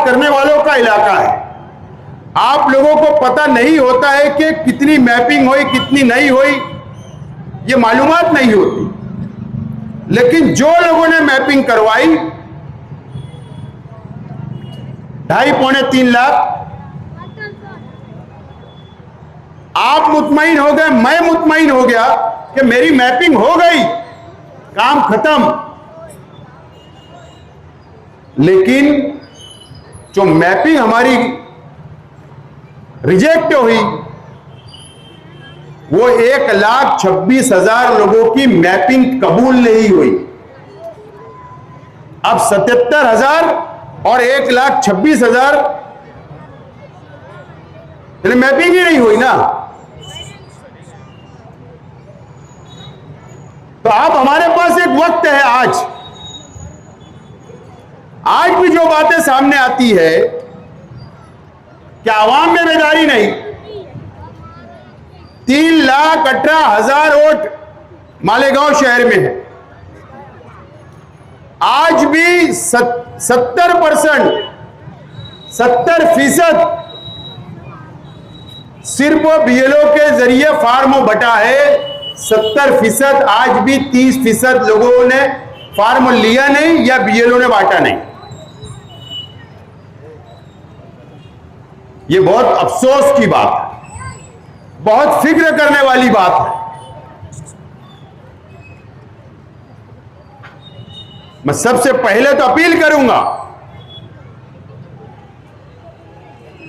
करने वालों का इलाका है। आप लोगों को पता नहीं होता है कि कितनी मैपिंग हुई कितनी नहीं हुई, ये मालूमात नहीं होती। लेकिन जो लोगों ने मैपिंग करवाई 2.5-3 लाख, आप मुतमईन हो गए, मैं मुतमईन हो गया कि मेरी मैपिंग हो गई, काम खत्म। लेकिन जो मैपिंग हमारी रिजेक्ट हुई वो 1,26,000 लोगों की मैपिंग कबूल नहीं हुई। अब 77,000 और 1,26,000 मैपिंग ही नहीं हुई ना। तो अब हमारे पास एक वक्त है, आज भी जो बातें सामने आती है कि आवाम में बेदारी नहीं। 3,18,000 वोट मालेगांव शहर में है। आज भी 70% सिर्फ बीएलओ के जरिए फार्म बटा है। 70% आज भी 30% लोगों ने फार्म लिया नहीं या बीएलओ ने बांटा नहीं। ये बहुत अफसोस की बात है, बहुत फिक्र करने वाली बात है। मैं सबसे पहले तो अपील करूंगा,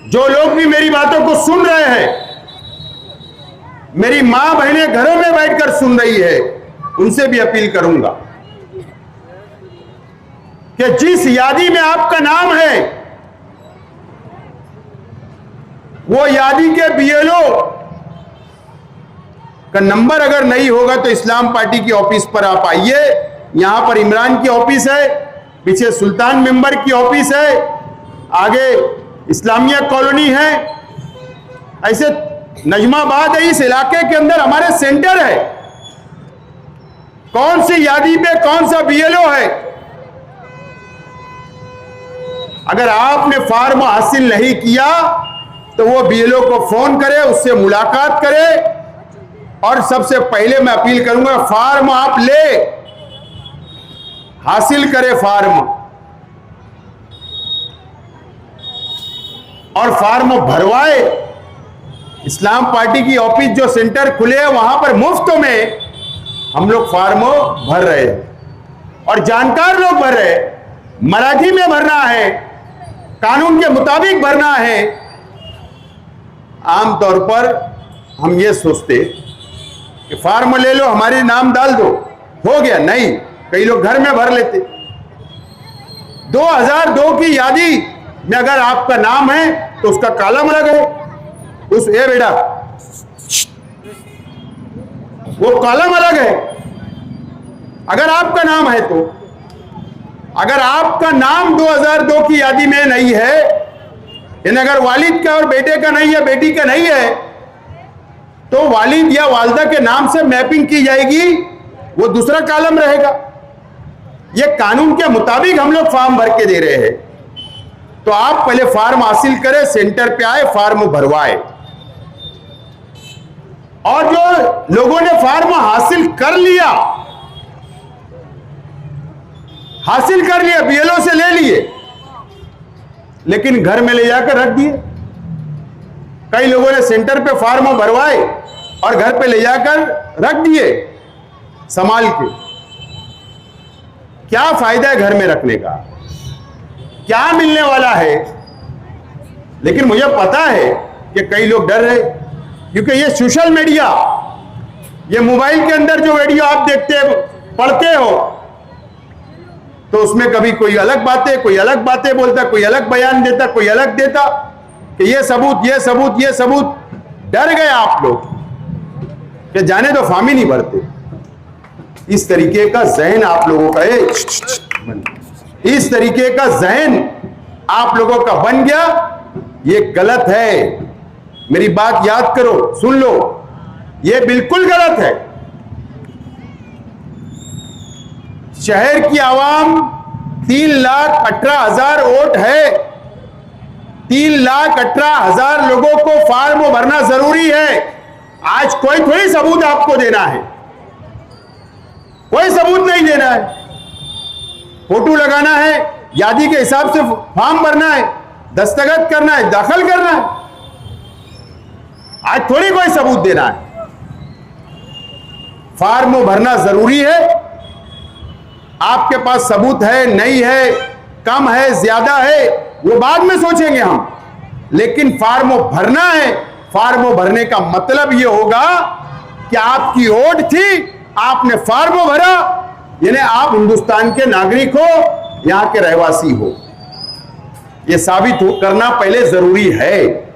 जो लोग भी मेरी बातों को सुन रहे हैं, मेरी मां बहनें घरों में बैठकर सुन रही है, उनसे भी अपील करूंगा कि जिस यादी में आपका नाम है वो यादी के बीएलओ का नंबर अगर नहीं होगा तो इस्लाम पार्टी की ऑफिस पर आप आइए। यहां पर इमरान की ऑफिस है, पीछे सुल्तान मेंबर की ऑफिस है, आगे इस्लामिया कॉलोनी है, ऐसे नजमाबाद है। इस इलाके के अंदर हमारे सेंटर है। कौन सी यादी पे कौन सा बीएलओ है, अगर आपने फॉर्म हासिल नहीं किया तो वो बीएलओ को फोन करे, उससे मुलाकात करे। और सबसे पहले मैं अपील करूंगा, फॉर्म आप ले, हासिल करे फॉर्म, और फॉर्म भरवाए। इस्लाम पार्टी की ऑफिस जो सेंटर खुले हैं वहां पर मुफ्त में हम लोग फॉर्म भर रहे हैं और जानकार लोग भर रहे हैं। मराठी में भरना है, कानून के मुताबिक भरना है। आमतौर पर हम ये सोचते कि फॉर्म ले लो, हमारे नाम डाल दो, हो गया। नहीं, कई लोग घर में भर लेते। 2002 की यादी में अगर आपका नाम है तो उसका कॉलम अलग है, उस ए बेटा वो कॉलम अलग है। अगर आपका नाम है तो, अगर आपका नाम 2002 की यादी में नहीं है, यानी अगर वालिद का और बेटे का नहीं है, बेटी का नहीं है, तो वालिद या वालदा के नाम से मैपिंग की जाएगी, वो दूसरा कॉलम रहेगा। ये कानून के मुताबिक हम लोग फॉर्म भर के दे रहे हैं। तो आप पहले फॉर्म हासिल करें, सेंटर पे आए, फॉर्म भरवाए। और जो लोगों ने फॉर्म हासिल कर लिया, बीएलओ से ले लिए, लेकिन घर में ले जाकर रख दिए। कई लोगों ने सेंटर पे फॉर्म भरवाए और घर पे ले जाकर रख दिए संभाल के। क्या फायदा है घर में रखने का, क्या मिलने वाला है? लेकिन मुझे पता है कि कई लोग डर रहे, क्योंकि ये सोशल मीडिया, ये मोबाइल के अंदर जो वीडियो आप देखते पढ़ते हो, तो उसमें कभी कोई अलग बातें बोलता, कोई अलग बयान देता, कोई अलग देता कि ये सबूत। डर गए आप लोग कि जाने दो, फार्म ही नहीं भरते। इस तरीके का जहन आप लोगों का है, इस तरीके का जहन आप लोगों का बन गया, ये गलत है। मेरी बात याद करो, सुन लो, ये बिल्कुल गलत है। शहर की आवाम 3,18,000 वोट है, 3,18,000 लोगों को फॉर्म भरना जरूरी है। आज कोई थोड़ी सबूत आपको देना है, कोई सबूत नहीं देना है। फोटो लगाना है, यादी के हिसाब से फॉर्म भरना है, दस्तखत करना है, दाखिल करना है। आज थोड़ी कोई सबूत देना है। फॉर्म भरना जरूरी है। आपके पास सबूत है, नहीं है, कम है, ज्यादा है, वो बाद में सोचेंगे हम, लेकिन फॉर्म भरना है। फॉर्म भरने का मतलब यह होगा कि आपकी ओट थी, आपने फॉर्म भरा, यानी आप हिंदुस्तान के नागरिक हो, यहां के रहवासी हो। यह साबित करना पहले जरूरी है।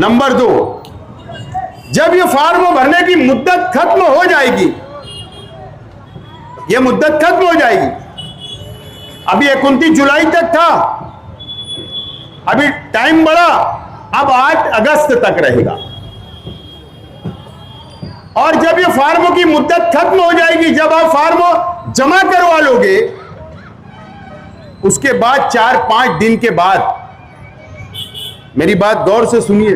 नंबर 2, जब यह फॉर्म भरने की मुद्दत खत्म हो जाएगी, यह मुद्दत खत्म हो जाएगी। अभी 29 जुलाई तक था, अभी टाइम बढ़ा, अब 8 अगस्त तक रहेगा। और जब ये फॉर्म की मुद्दत खत्म हो जाएगी, जब आप फॉर्म जमा करवा लोगे, उसके बाद 4-5 दिन के बाद, मेरी बात गौर से सुनिए,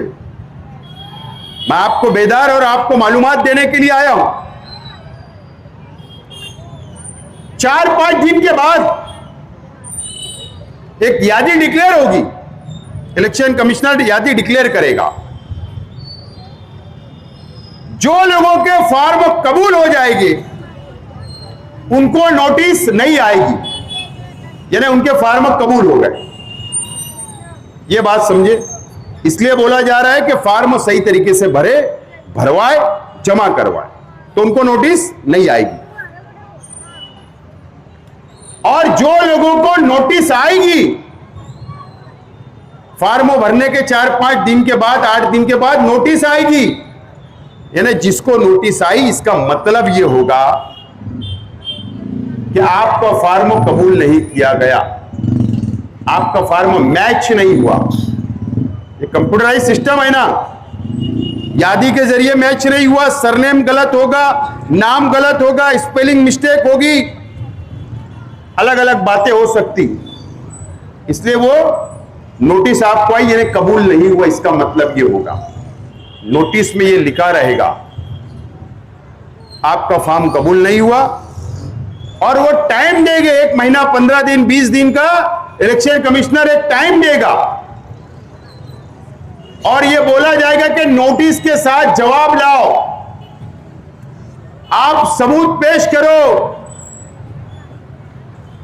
मैं आपको बेदार और आपको मालूमात देने के लिए आया हूं। 4-5 दिन के बाद एक यादी डिक्लेयर होगी, इलेक्शन कमिश्नर यादी डिक्लेयर करेगा। जो लोगों के फॉर्म कबूल हो जाएंगे उनको नोटिस नहीं आएगी, यानी उनके फॉर्म कबूल हो गए। यह बात समझे, इसलिए बोला जा रहा है कि फॉर्म सही तरीके से भरे, भरवाए, जमा करवाए, तो उनको नोटिस नहीं आएगी। और जो लोगों को नोटिस आएगी फॉर्म भरने के 4-5 दिन के बाद, 8 दिन के बाद नोटिस आएगी, यानी जिसको नोटिस आई, इसका मतलब यह होगा कि आपका फॉर्म कबूल नहीं किया गया, आपका फॉर्म मैच नहीं हुआ। ये कंप्यूटराइज सिस्टम है ना, यादी के जरिए मैच नहीं हुआ, सरनेम गलत होगा, नाम गलत होगा, स्पेलिंग मिस्टेक होगी, अलग अलग बातें हो सकती, इसलिए वो नोटिस आपको आई, यानी कबूल नहीं हुआ। इसका मतलब ये होगा, नोटिस में ये लिखा रहेगा आपका फॉर्म कबूल नहीं हुआ, और वो टाइम देंगे, 1 महीना, 15 दिन, 20 दिन का इलेक्शन कमिश्नर एक टाइम देगा, और ये बोला जाएगा कि नोटिस के साथ जवाब लाओ, आप सबूत पेश करो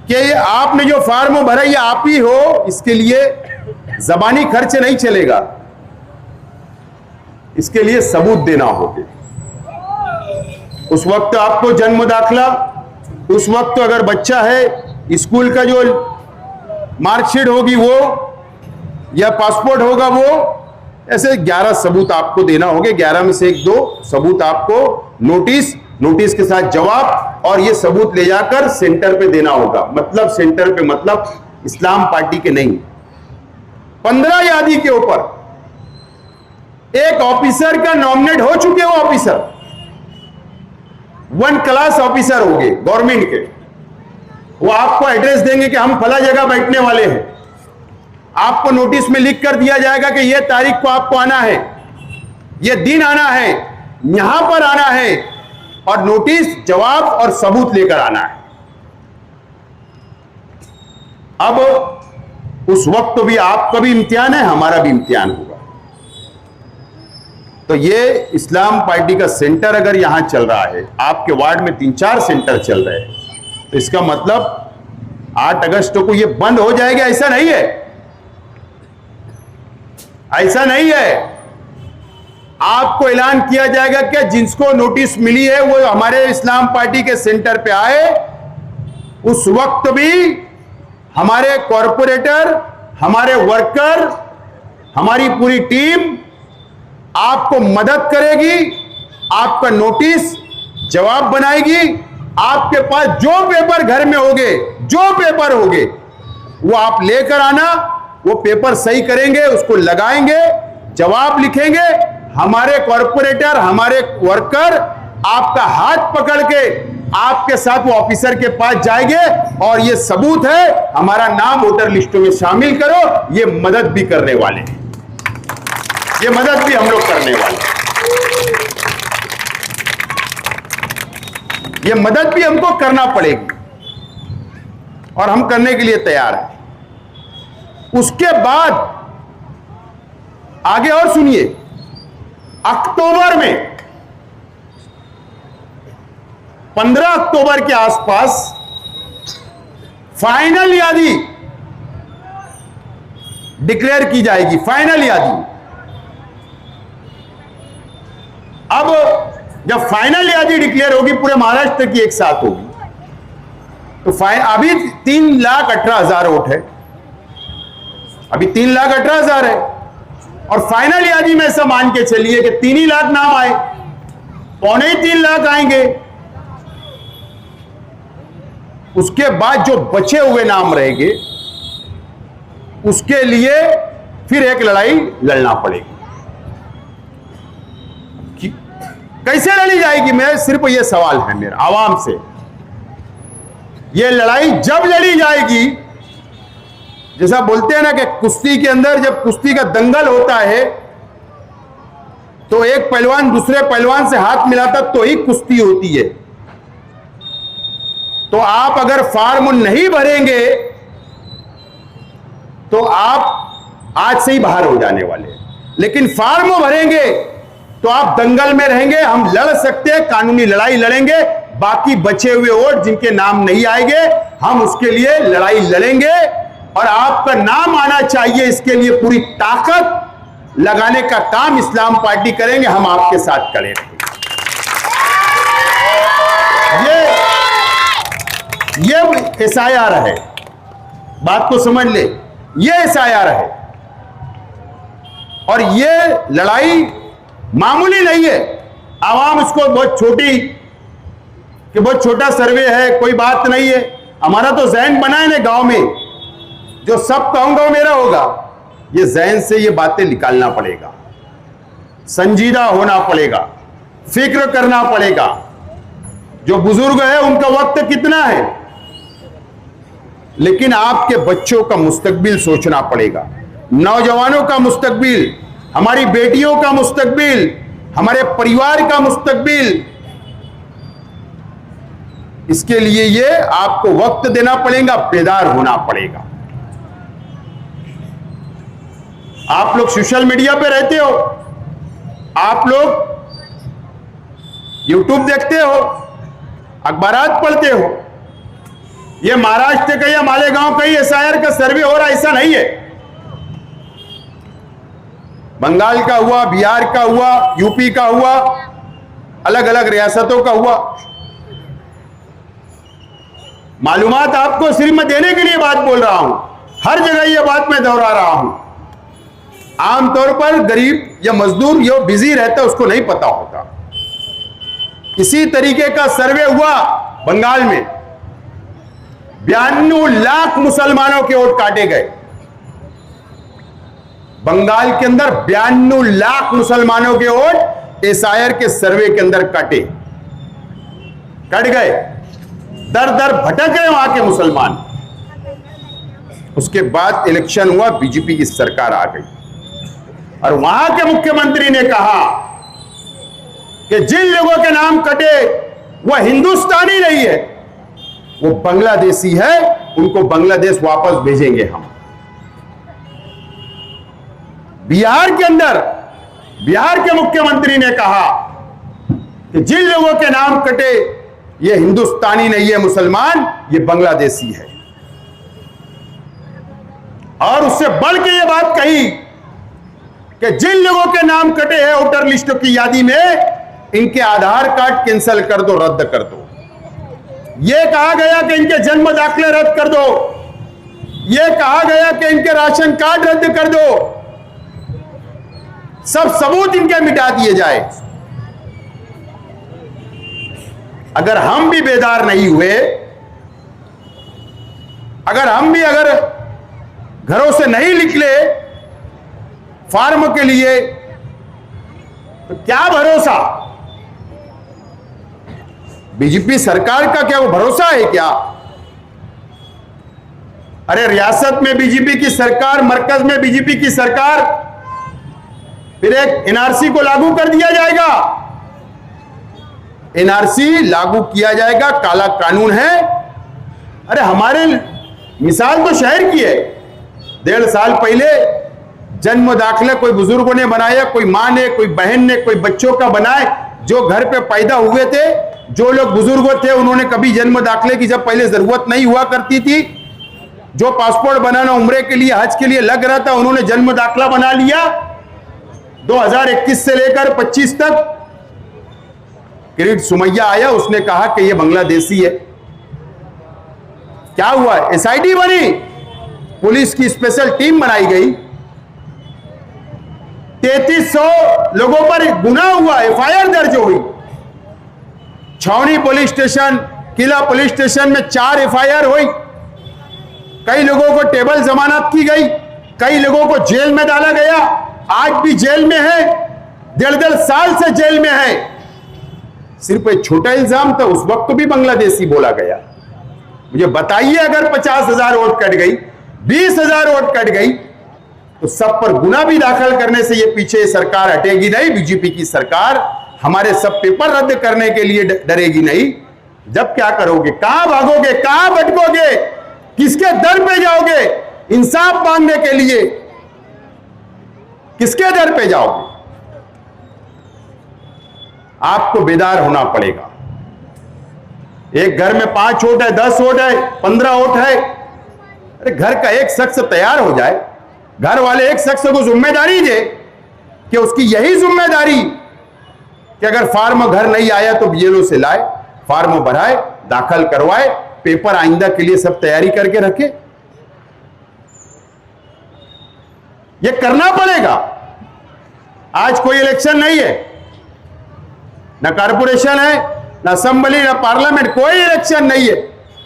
कि आपने जो फॉर्म भरा ये आप ही हो। इसके लिए जबानी खर्च नहीं चलेगा, इसके लिए सबूत देना होगा। उस वक्त आपको जन्म दाखिला, उस वक्त अगर बच्चा है, स्कूल का जो मार्कशीट होगी वो, या पासपोर्ट होगा वो, ऐसे 11 सबूत आपको देना होंगे। 11 में से 1-2 सबूत आपको नोटिस के साथ जवाब, और ये सबूत ले जाकर सेंटर पे देना होगा। मतलब सेंटर पे मतलब इस्लाम पार्टी के नहीं। 15 यादी के ऊपर एक ऑफिसर का नॉमिनेट हो चुके हो, ऑफिसर 1 क्लास ऑफिसर होंगे गवर्नमेंट के, वो आपको एड्रेस देंगे कि हम फला जगह बैठने वाले हैं। आपको नोटिस में लिख कर दिया जाएगा कि यह तारीख को आपको आना है, यह दिन आना है, यहां पर आना है, और नोटिस, जवाब और सबूत लेकर आना है। अब उस वक्त भी आपका भी इम्तिहान है, हमारा भी इम्तिहान होगा। तो ये इस्लाम पार्टी का सेंटर अगर यहां चल रहा है, आपके वार्ड में 3-4 सेंटर चल रहे हैं, तो इसका मतलब 8 अगस्त को ये बंद हो जाएगा, ऐसा नहीं है, ऐसा नहीं है। आपको ऐलान किया जाएगा कि जिसको नोटिस मिली है वो हमारे इस्लाम पार्टी के सेंटर पे आए। उस वक्त भी हमारे कॉरपोरेटर, हमारे वर्कर, हमारी पूरी टीम आपको मदद करेगी, आपका नोटिस जवाब बनाएगी। आपके पास जो पेपर घर में होंगे, जो पेपर होंगे, वो आप लेकर आना, वो पेपर सही करेंगे, उसको लगाएंगे, जवाब लिखेंगे। हमारे कॉरपोरेटर, हमारे वर्कर आपका हाथ पकड़ के आपके साथ वो ऑफिसर के पास जाएंगे और ये सबूत है, हमारा नाम वोटर लिस्टों में शामिल करो। ये मदद भी करने वाले हैं, ये मदद भी हम लोग करने वाले हैं, ये मदद भी हमको करना पड़ेगी और हम करने के लिए तैयार हैं। उसके बाद आगे और सुनिए, अक्टूबर में 15 अक्टूबर के आसपास फाइनल यादी डिक्लेयर की जाएगी, फाइनल यादी। अब जब फाइनल यादी डिक्लेयर होगी पूरे महाराष्ट्र की एक साथ होगी, तो अभी 3,18,000 वोट है, अभी 3,18,000 है, और फाइनल यादी में ऐसा मान के चलिए कि 3 ही लाख नाम आए, 2.25-3 लाख आएंगे। उसके बाद जो बचे हुए नाम रहेंगे उसके लिए फिर एक लड़ाई लड़ना पड़ेगी। कैसे लड़ी जाएगी? मैं सिर्फ ये सवाल है मेरा आवाम से, ये लड़ाई जब लड़ी जाएगी, जैसा बोलते हैं ना कि कुश्ती के अंदर जब कुश्ती का दंगल होता है तो एक पहलवान दूसरे पहलवान से हाथ मिलाता तो ही कुश्ती होती है। तो आप अगर फॉर्म नहीं भरेंगे तो आप आज से ही बाहर हो जाने वाले, लेकिन फॉर्म भरेंगे तो आप दंगल में रहेंगे। हम लड़ सकते हैं, कानूनी लड़ाई लड़ेंगे, बाकी बचे हुए वोट जिनके नाम नहीं आएंगे हम उसके लिए लड़ाई लड़ेंगे, और आपका नाम आना चाहिए, इसके लिए पूरी ताकत लगाने का काम इस्लाम पार्टी करेंगे। हम आपके साथ खड़े रहेंगे। ये SIR है, बात को समझ ले, ये SIR है, और ये लड़ाई मामूली नहीं है। आवाम इसको बहुत छोटी कि बहुत छोटा सर्वे है, कोई बात नहीं है। हमारा तो जहन बना है ना गांव में, जो सब कहूंगा मेरा होगा। ये जहन से ये बातें निकालना पड़ेगा, संजीदा होना पड़ेगा, फिक्र करना पड़ेगा। जो बुजुर्ग है उनका वक्त कितना है, लेकिन आपके बच्चों का मुस्तकबिल सोचना पड़ेगा, नौजवानों का मुस्तकबिल, हमारी बेटियों का मुस्तकबिल, हमारे परिवार का मुस्तकबिल। इसके लिए ये आपको वक्त देना पड़ेगा, बेदार होना पड़ेगा। आप लोग सोशल मीडिया पे रहते हो, आप लोग यूट्यूब देखते हो, अखबारात पढ़ते हो। ये महाराष्ट्र का या मालेगांव का ही SIR का सर्वे हो रहा, ऐसा नहीं है। बंगाल का हुआ, बिहार का हुआ, यूपी का हुआ, अलग अलग रियासतों का हुआ। मालूमात आपको सिर्फ मैं देने के लिए बात बोल रहा हूं, हर जगह यह बात मैं दोहरा रहा हूं। आमतौर पर गरीब या मजदूर जो बिजी रहता है उसको नहीं पता होता। इसी तरीके का सर्वे हुआ बंगाल में, 92 लाख मुसलमानों के वोट काटे गए। बंगाल के अंदर 92 लाख मुसलमानों के वोट SIR के सर्वे के अंदर कट गए, दर दर भटक गए वहां के मुसलमान। उसके बाद इलेक्शन हुआ, बीजेपी की सरकार आ गई और वहां के मुख्यमंत्री ने कहा कि जिन लोगों के नाम कटे वह हिंदुस्तानी नहीं है, वो बांग्लादेशी है, उनको बांग्लादेश वापस भेजेंगे हम। बिहार के अंदर बिहार के मुख्यमंत्री ने कहा कि जिन लोगों के नाम कटे ये हिंदुस्तानी नहीं है मुसलमान, ये बांग्लादेशी है। और उससे बढ़ के ये बात कही कि जिन लोगों के नाम कटे हैं वोटर लिस्टों की यादी में, इनके आधार कार्ड कैंसिल कर दो, रद्द कर दो। यह कहा गया कि इनके जन्म दाखिले रद्द कर दो, यह कहा गया कि इनके राशन कार्ड रद्द कर दो, सब सबूत इनके मिटा दिए जाए। अगर हम भी बेदार नहीं हुए, अगर घरों से नहीं निकले फार्म के लिए, तो क्या भरोसा बीजेपी सरकार का क्या वो भरोसा है क्या? अरे रियासत में बीजेपी की सरकार, मरकज में बीजेपी की सरकार, फिर एक एनआरसी को लागू कर दिया जाएगा। एनआरसी लागू किया जाएगा, काला कानून है। अरे हमारे मिसाल तो शहर की है। 1.5 साल पहले जन्म दाखिला कोई बुजुर्गों ने बनाया, कोई मां ने, कोई बहन ने, कोई बच्चों का बनाए, जो घर पे पैदा हुए थे, जो लोग बुजुर्ग थे, उन्होंने कभी जन्म दाखिले की जब पहले जरूरत नहीं हुआ करती थी, जो पासपोर्ट बनाना उम्रे के लिए, हज के लिए लग रहा था, उन्होंने जन्म दाखिला बना लिया। 2021 से लेकर 25 तक किरीट सुमैया आया, उसने कहा कि यह बांग्लादेशी है। क्या हुआ? एसआईटी बनी, पुलिस की स्पेशल टीम बनाई गई, 3300 लोगों पर गुनाह हुआ, एफआईआर दर्ज हुई। छावनी पुलिस स्टेशन, किला पुलिस स्टेशन में 4 एफआईआर हुई। कई लोगों को टेबल जमानत की गई, कई लोगों को जेल में डाला गया, आज भी जेल में है, 1.5 साल से जेल में है। सिर्फ एक छोटा इल्जाम था, उस वक्त भी बांग्लादेशी बोला गया। मुझे बताइए, अगर 50,000 वोट कट गई, 20,000 वोट कट गई, तो सब पर गुना भी दाखिल करने से ये पीछे सरकार हटेगी नहीं। बीजेपी की सरकार हमारे सब पेपर रद्द करने के लिए डरेगी नहीं। जब क्या करोगे? कहां भागोगे? कहां भटकोगे? किसके दर पे जाओगे इंसाफ मांगने के लिए? किसके दर पे जाओगे? आपको बेदार होना पड़ेगा। एक घर में 5 वोट है, 10 वोट है, 15 वोट है, अरे घर का एक शख्स तैयार हो जाए, घर वाले एक शख्स को जिम्मेदारी दे कि उसकी यही जिम्मेदारी कि अगर फार्म घर नहीं आया तो बीएलओ से लाए, फार्म भराए, दाखिल करवाए, पेपर आइंदा के लिए सब तैयारी करके रखे। ये करना पड़ेगा। आज कोई इलेक्शन नहीं है, ना कारपोरेशन है, ना असेंबली, ना पार्लियामेंट, कोई इलेक्शन नहीं है।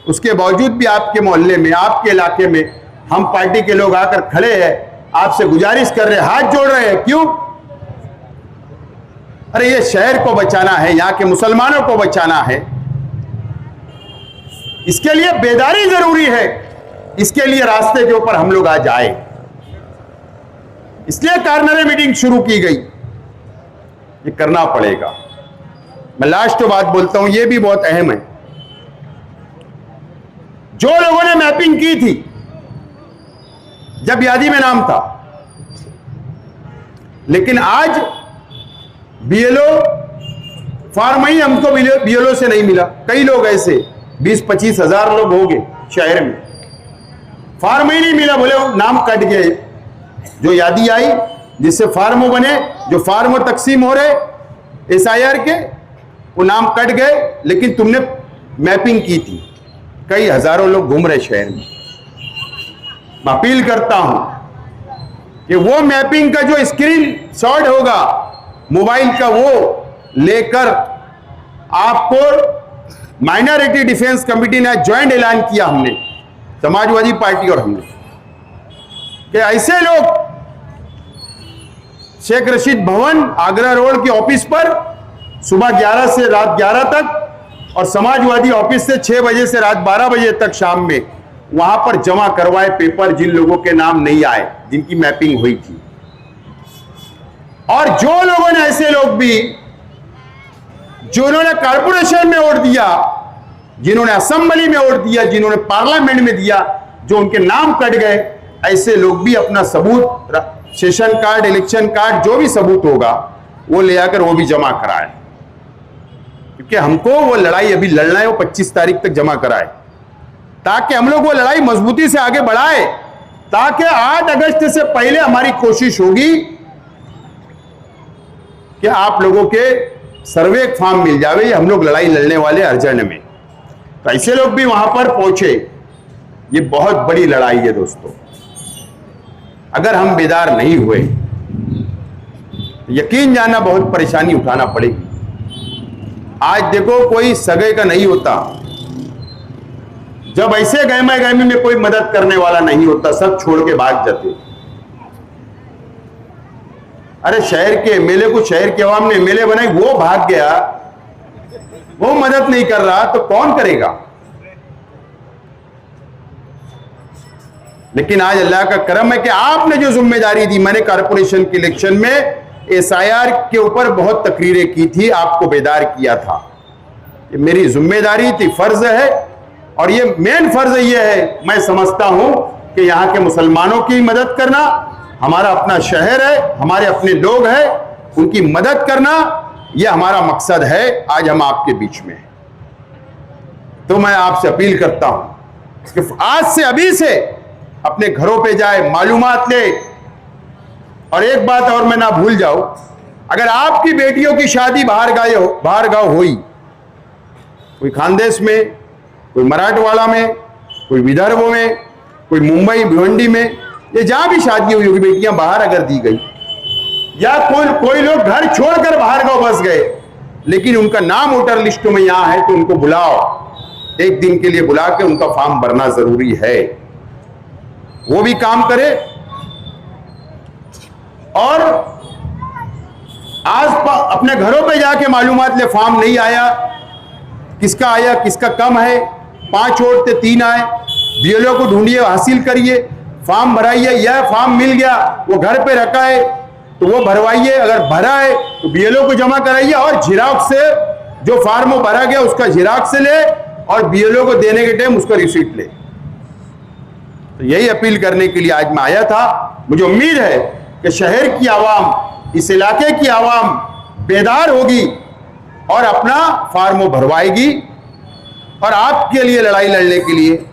उसके बावजूद भी आपके मोहल्ले में, आपके इलाके में हम पार्टी के लोग आकर खड़े हैं, आपसे गुजारिश कर रहे हैं, हाथ जोड़ रहे हैं। क्यों? अरे ये शहर को बचाना है, यहां के मुसलमानों को बचाना है। इसके लिए बेदारी जरूरी है। इसके लिए रास्ते के ऊपर हम लोग आज आए, इसलिए कार्नर मीटिंग शुरू की गई। ये करना पड़ेगा। मैं लास्ट बात बोलता हूं, ये भी बहुत अहम है। जो लोगों ने मैपिंग की थी जब यादी में नाम था, लेकिन आज बीएलओ फार्म ही हमको बीएलओ से नहीं मिला। कई लोग ऐसे 20-25 हजार लोग हो गए शहर में, फार्म ही नहीं मिला, बोले नाम कट गए। जो यादी आई जिससे फार्म बने, जो फार्म तकसीम हो रहे एसआईआर के, वो नाम कट गए, लेकिन तुमने मैपिंग की थी। कई हजारों लोग घूम रहे शहर में। मैं अपील करता हूं कि वो मैपिंग का जो स्क्रीन शॉट होगा मोबाइल का, वो लेकर आपको माइनॉरिटी डिफेंस कमेटी ने ज्वाइंट ऐलान किया, हमने समाजवादी पार्टी और हमने, कि ऐसे लोग शेख रशीद भवन आगरा रोड के ऑफिस पर सुबह 11 से रात 11 तक और समाजवादी ऑफिस से 6 बजे से रात 12 बजे तक शाम में वहां पर जमा करवाए पेपर, जिन लोगों के नाम नहीं आए, जिनकी मैपिंग हुई थी। और जो लोगों ने, ऐसे लोग भी जिन्होंने कारपोरेशन में वोट दिया, जिन्होंने असेंबली में वोट दिया, जिन्होंने पार्लियामेंट में दिया, जो उनके नाम कट गए, ऐसे लोग भी अपना सबूत, सेशन कार्ड, इलेक्शन कार्ड, जो भी सबूत होगा वो ले आकर वो भी जमा कराए। क्योंकि हमको वो लड़ाई अभी लड़ना है, वो 25 तारीख तक जमा कराए, ताकि हम लोग वो लड़ाई मजबूती से आगे बढ़ाए, ताकि 8 अगस्त से पहले हमारी कोशिश होगी कि आप लोगों के सर्वे फॉर्म मिल जावे। ये हम लोग लड़ाई लड़ने वाले अर्जन में, तो ऐसे लोग भी वहां पर पहुंचे। ये बहुत बड़ी लड़ाई है दोस्तों। अगर हम बेदार नहीं हुए, यकीन जाना बहुत परेशानी उठाना पड़ेगी। आज देखो, कोई सगे का नहीं होता, जब ऐसे गहमे में कोई मदद करने वाला नहीं होता, सब छोड़ के भाग जाते। अरे शहर के एमएलए को शहर के अवाम ने एमएलए बनाई, वो भाग गया, वो मदद नहीं कर रहा तो कौन करेगा? लेकिन आज अल्लाह का करम है कि आपने जो जिम्मेदारी दी, मैंने कॉर्पोरेशन के इलेक्शन में SIR के ऊपर बहुत तकरीरें की थी, आपको बेदार किया था। ये मेरी जिम्मेदारी थी, फर्ज है, और ये मेन फर्ज ये है, मैं समझता हूं कि यहाँ के मुसलमानों की मदद करना, हमारा अपना शहर है, हमारे अपने लोग हैं, उनकी मदद करना, यह हमारा मकसद है। आज हम आपके बीच में हैं, तो मैं आपसे अपील करता हूं कि आज से, अभी से अपने घरों पे जाए, मालूमात ले। और एक बात और मैं ना भूल जाऊं, अगर आपकी बेटियों की शादी बाहर गांव हुई, कोई खानदेश में, कोई मराठवाड़ा में, कोई विदर्भ में, कोई मुंबई भिवंडी में, ये जहां भी शादी हुई होगी, बेटियां बाहर अगर दी गई, या कोई लोग घर छोड़कर बाहर गांव बस गए, लेकिन उनका नाम वोटर लिस्ट में यहां है, तो उनको बुलाओ, एक दिन के लिए बुला के उनका फॉर्म भरना जरूरी है। वो भी काम करे। और आज अपने घरों पे जाके मालूमात ले, फॉर्म नहीं आया, किसका आया, किसका कम है, 5 वोट थे 3 आए, BLO को ढूंढिए, हासिल करिए, फॉर्म भराइए। यह फॉर्म मिल गया, वो घर पे रखा है तो वो भरवाइए, अगर भरा है तो BLO को जमा कराइए, और झिराक्स से जो फॉर्म वो भरा गया उसका झिराक्स से ले, और BLO को देने के टाइम उसका रिसीट ले। तो यही अपील करने के लिए आज मैं आया था। मुझे उम्मीद है कि शहर की आवाम, इस इलाके की आवाम बेदार होगी और अपना फॉर्म वो भरवाएगी, और आपके लिए लड़ाई लड़ने के लिए,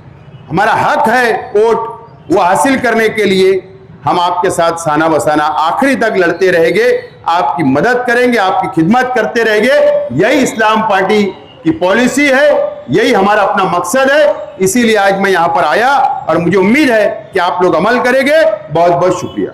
हमारा हक है वोट, वो हासिल करने के लिए हम आपके साथ साना बसाना आखिरी तक लड़ते रहेंगे, आपकी मदद करेंगे, आपकी खिदमत करते रहेंगे। यही इस्लाम पार्टी की पॉलिसी है, यही हमारा अपना मकसद है। इसीलिए आज मैं यहां पर आया, और मुझे उम्मीद है कि आप लोग अमल करेंगे। बहुत बहुत शुक्रिया।